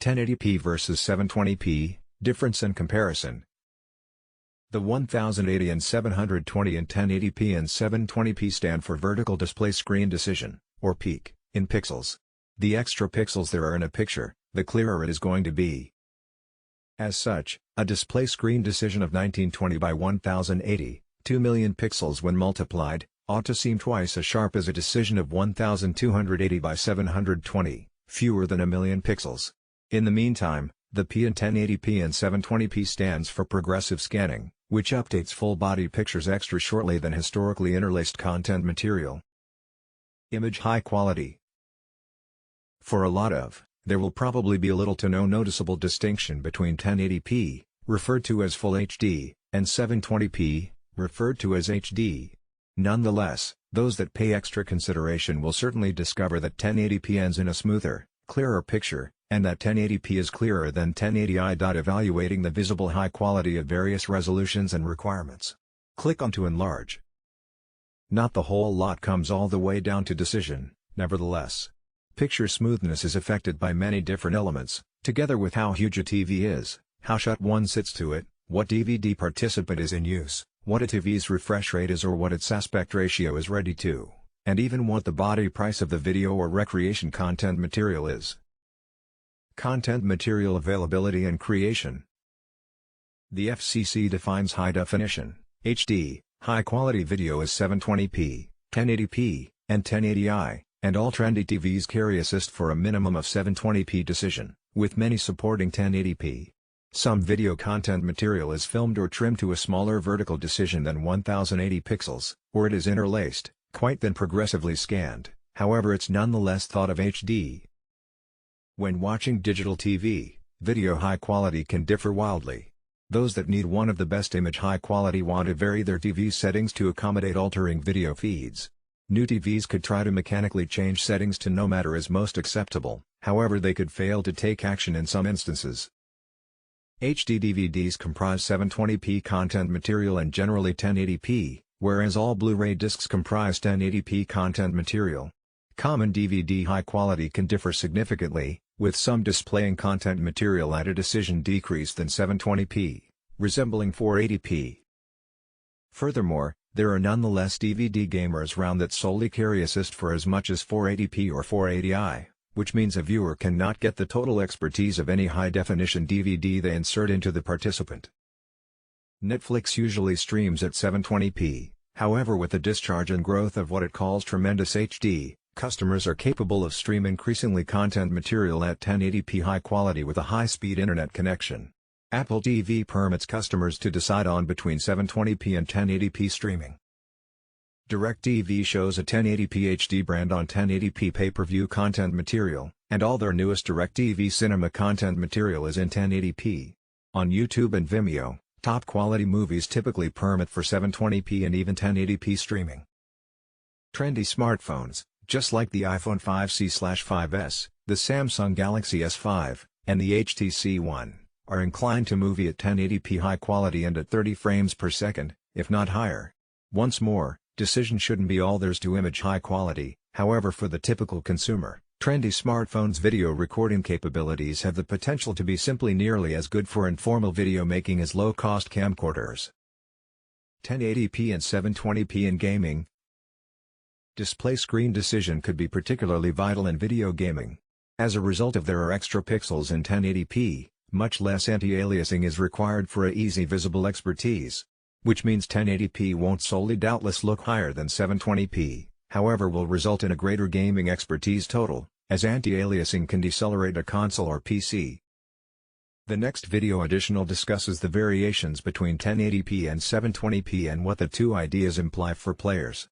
1080p versus 720p, difference and comparison. The 1080 and 720 in 1080p and 720p stand for Vertical Display Screen Decision, or peak, in pixels. The extra pixels there are in a picture, the clearer it is going to be. As such, a display screen decision of 1920 by 1080, 2 million pixels when multiplied, ought to seem twice as sharp as a decision of 1280 by 720, fewer than a million pixels. In the meantime, the P in 1080p and 720p stands for progressive scanning, which updates full-body pictures extra shortly than historically interlaced content material. Image high quality. For a lot of, there will probably be a little to no noticeable distinction between 1080p, referred to as Full HD, and 720p, referred to as HD. Nonetheless, those that pay extra consideration will certainly discover that 1080p ends in a smoother, clearer picture, and that 1080p is clearer than 1080i. Evaluating the visible high quality of various resolutions and requirements. Click on to enlarge. Not the whole lot comes all the way down to decision, nevertheless. Picture smoothness is affected by many different elements, together with how huge a TV is, how shut one sits to it, what DVD participant is in use, what a TV's refresh rate is or what its aspect ratio is ready to, and even what the body price of the video or recreation content material is. Content material availability and creation. The FCC defines high definition, HD, high-quality video as 720p, 1080p, and 1080i, and all trendy TVs carry assist for a minimum of 720p decision, with many supporting 1080p. Some video content material is filmed or trimmed to a smaller vertical decision than 1080 pixels, or it is interlaced, quite then progressively scanned, however it's nonetheless thought of HD. When watching digital TV, video high quality can differ wildly. Those that need one of the best image high quality want to vary their TV settings to accommodate altering video feeds. New TVs could try to mechanically change settings to no matter is most acceptable, however they could fail to take action in some instances. HD DVDs comprise 720p content material and generally 1080p, whereas all Blu-ray discs comprise 1080p content material. Common DVD high quality can differ significantly, with some displaying content material at a decision decrease than 720p, resembling 480p. Furthermore, there are nonetheless DVD gamers round that solely carry assist for as much as 480p or 480i, which means a viewer cannot get the total expertise of any high-definition DVD they insert into the participant. Netflix usually streams at 720p, however with the discharge and growth of what it calls tremendous HD, customers are capable of stream increasingly content material at 1080p high quality with a high-speed internet connection. Apple TV permits customers to decide on between 720p and 1080p streaming. DirecTV shows a 1080p HD brand on 1080p pay-per-view content material, and all their newest DirecTV cinema content material is in 1080p. On YouTube and Vimeo, top-quality movies typically permit for 720p and even 1080p streaming. Trendy smartphones, just like the iPhone 5C/5S, the Samsung Galaxy S5, and the HTC One, are inclined to movie at 1080p high quality and at 30 frames per second, if not higher. Once more, decision shouldn't be all there's to image high quality, however for the typical consumer, trendy smartphones' video recording capabilities have the potential to be simply nearly as good for informal video making as low-cost camcorders. 1080p and 720p in gaming. Display screen decision could be particularly vital in video gaming. As a result of there are extra pixels in 1080p, much less anti-aliasing is required for a easy visible expertise. Which means 1080p won't solely doubtless look higher than 720p, however will result in a greater gaming expertise total, as anti-aliasing can decelerate a console or PC. The next video additional discusses the variations between 1080p and 720p and what the two ideas imply for players.